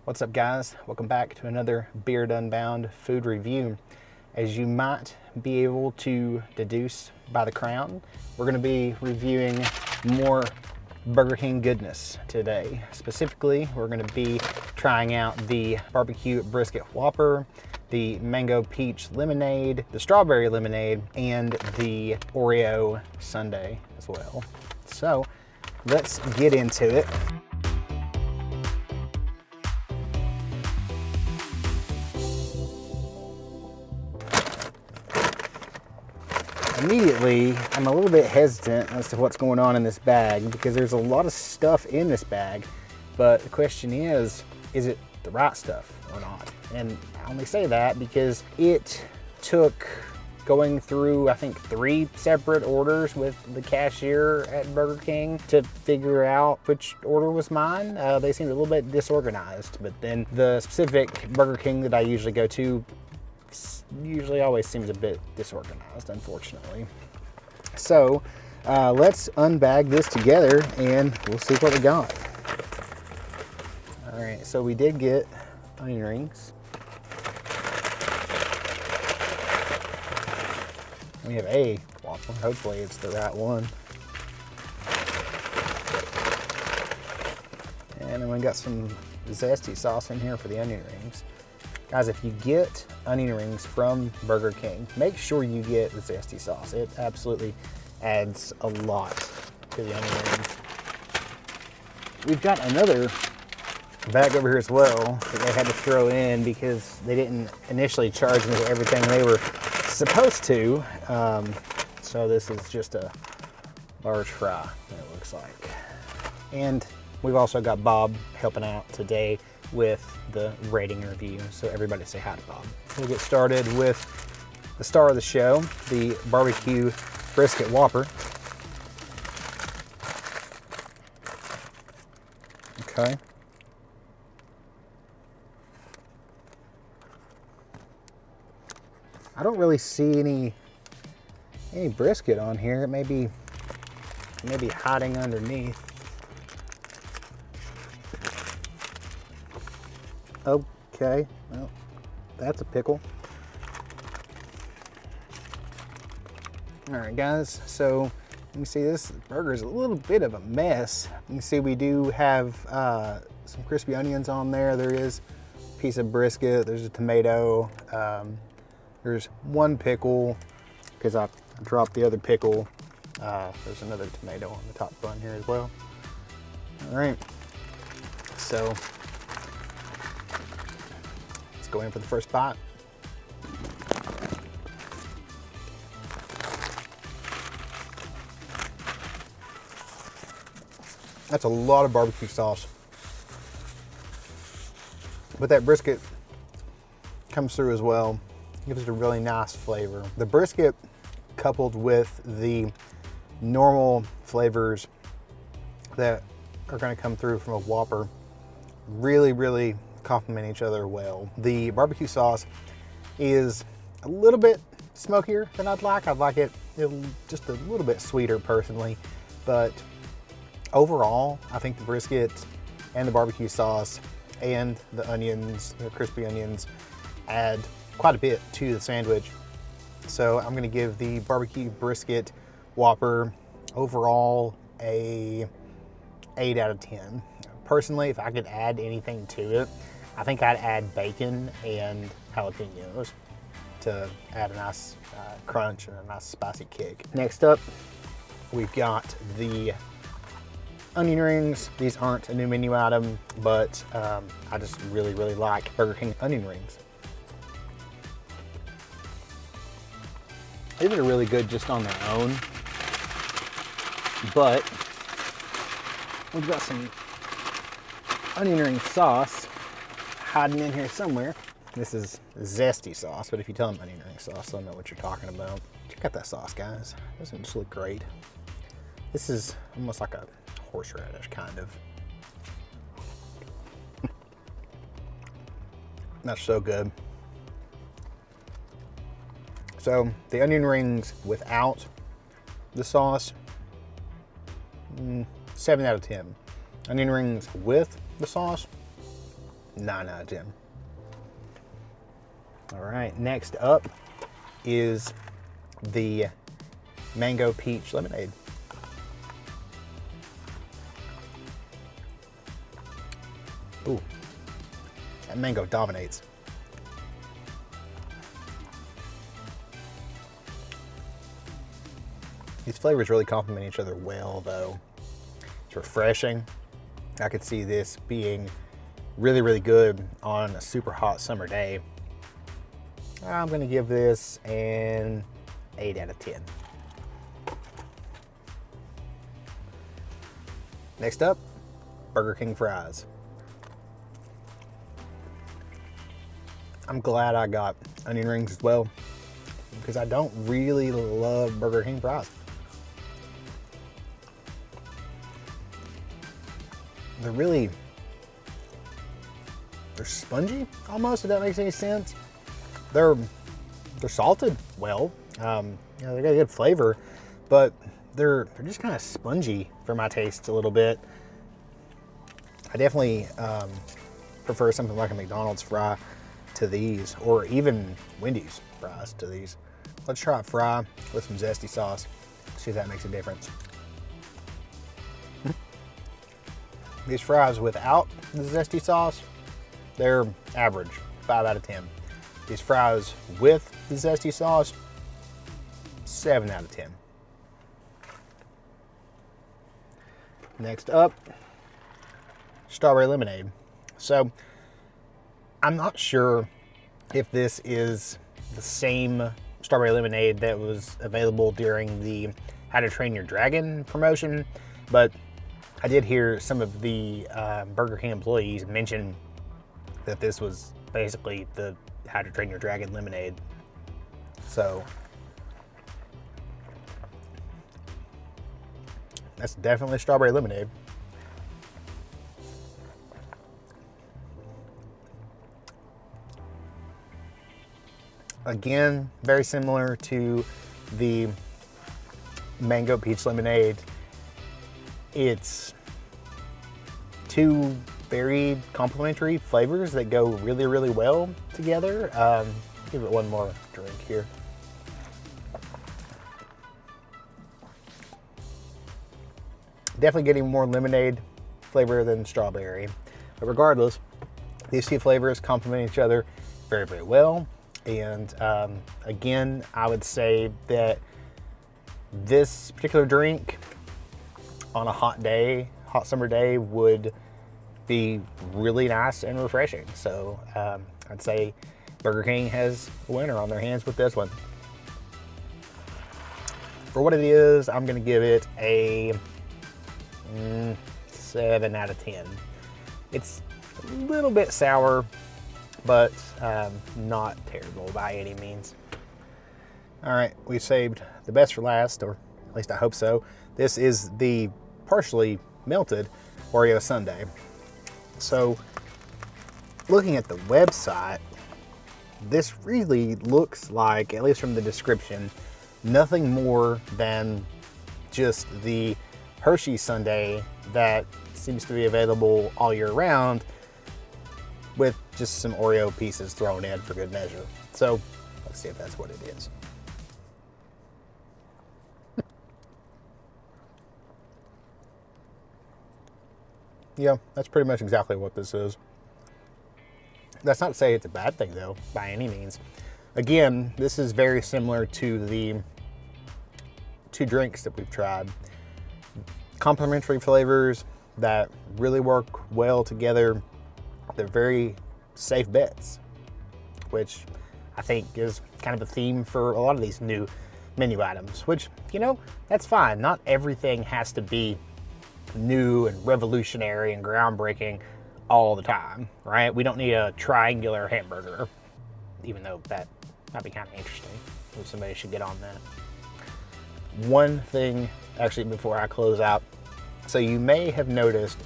What's up, guys? Welcome back to another Beard Unbound food review. As you might be able to deduce by the crown, we're going to be reviewing more Burger King goodness today. Specifically, we're going to be trying out the BBQ Brisket Whopper, the mango peach lemonade, the strawberry lemonade, and the Oreo sundae as well. So let's get into it. Immediately, I'm a little bit hesitant as to what's going on in this bag because there's a lot of stuff in this bag, but the question is it the right stuff or not? And I only say that because it took going through, I think, 3 separate orders with the cashier at Burger King to figure out which order was mine. They seemed a little bit disorganized, but then the specific Burger King that I usually go to usually always seems a bit disorganized, unfortunately. So let's unbag this together and we'll see what we got. All right, so we did get onion rings. We have a Whopper. Hopefully it's the right one. And then we got some zesty sauce in here for the onion rings. Guys, if you get onion rings from Burger King, make sure you get the zesty sauce. It absolutely adds a lot to the onion rings. We've got another bag over here as well that they had to throw in because they didn't initially charge me everything they were supposed to. So this is just a large fry, it looks like. And we've also got Bob helping out today with the rating review. So everybody say hi to Bob. We'll get started with the star of the show, the BBQ Brisket Whopper. Okay. I don't really see any brisket on here. It may be hiding underneath. Okay, well, that's a pickle. All right, guys, so you can see this burger is a little bit of a mess. You can see we do have some crispy onions on there. There is a piece of brisket. There's a tomato. There's one pickle because I dropped the other pickle. There's another tomato on the top bun here as well. All right, so go in for the first bite. That's a lot of barbecue sauce. But that brisket comes through as well. Gives it a really nice flavor. The brisket coupled with the normal flavors that are gonna come through from a Whopper really complement each other well. The barbecue sauce is a little bit smokier than I'd like. I'd like it just a little bit sweeter personally, but overall, I think the brisket and the barbecue sauce and the onions, the crispy onions, add quite a bit to the sandwich. So I'm gonna give the BBQ Brisket Whopper overall a 8 out of 10. Personally, if I could add anything to it, I think I'd add bacon and jalapenos to add a nice crunch and a nice spicy kick. Next up, we've got the onion rings. These aren't a new menu item, but I just really like Burger King onion rings. These are really good just on their own, but we've got some onion ring sauce hiding in here somewhere. This is zesty sauce, but if you tell them onion ring sauce, they'll know what you're talking about. Check out that sauce, guys. Doesn't it just look great? This is almost like a horseradish, kind of. That's so good. So the onion rings without the sauce, 7 out of 10. Onion rings with the sauce, 9 out of 10. All right, next up is the mango peach lemonade. Ooh, that mango dominates. These flavors really complement each other well, though. It's refreshing. I could see this being really, really good on a super hot summer day. I'm gonna give this an 8 out of 10. Next up, Burger King fries. I'm glad I got onion rings as well, because I don't really love Burger King fries. They're spongy almost, if that makes any sense. They're salted well. They got a good flavor, but they're just kind of spongy for my taste a little bit. I definitely prefer something like a McDonald's fry to these, or even Wendy's fries to these. Let's try a fry with some zesty sauce, see if that makes a difference. These fries without the zesty sauce, they're average, 5 out of 10. These fries with the zesty sauce, 7 out of 10. Next up, strawberry lemonade. So I'm not sure if this is the same strawberry lemonade that was available during the How to Train Your Dragon promotion, but I did hear some of the Burger King employees mention that this was basically the How to Train Your Dragon lemonade. So that's definitely strawberry lemonade. Again, very similar to the mango peach lemonade. It's two very complementary flavors that go really, really well together. Give it one more drink here. Definitely getting more lemonade flavor than strawberry. But regardless, these two flavors complement each other very, very well. And again, I would say that this particular drink on a hot day, hot summer day, would be really nice and refreshing. So I'd say Burger King has a winner on their hands with this one. For what it is, I'm gonna give it a 7 out of 10. It's a little bit sour, but not terrible by any means. All right, we saved the best for last, or at least I hope so. This is the partially melted Oreo sundae. So looking at the website, this really looks like, at least from the description, nothing more than just the Hershey sundae that seems to be available all year round, with just some Oreo pieces thrown in for good measure. So let's see if that's what it is. Yeah, that's pretty much exactly what this is. That's not to say it's a bad thing, though, by any means. Again, this is very similar to the two drinks that we've tried. Complementary flavors that really work well together. They're very safe bets, which I think is kind of a theme for a lot of these new menu items, which, you know, that's fine. Not everything has to be new and revolutionary and groundbreaking all the time, right? We don't need a triangular hamburger, even though that might be kind of interesting. Maybe somebody should get on that. One thing, actually, before I close out, so you may have noticed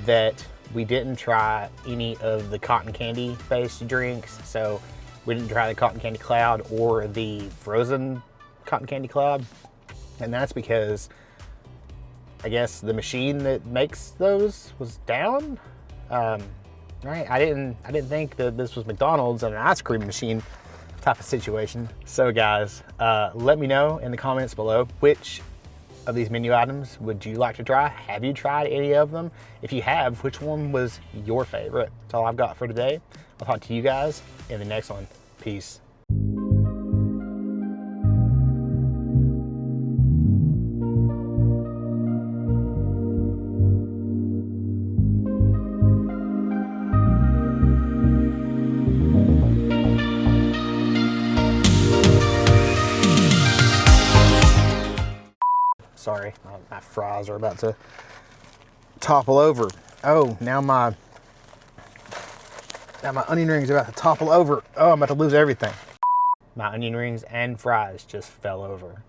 that we didn't try any of the cotton candy based drinks. So we didn't try the cotton candy cloud or the frozen cotton candy cloud. And that's because I guess the machine that makes those was down. All right, I didn't think that this was McDonald's and an ice cream machine type of situation. So guys, let me know in the comments below, which of these menu items would you like to try? Have you tried any of them? If you have, which one was your favorite? That's all I've got for today. I'll talk to you guys in the next one. Peace. Sorry, my fries are about to topple over. Oh, now my onion rings are about to topple over. Oh, I'm about to lose everything. My onion rings and fries just fell over.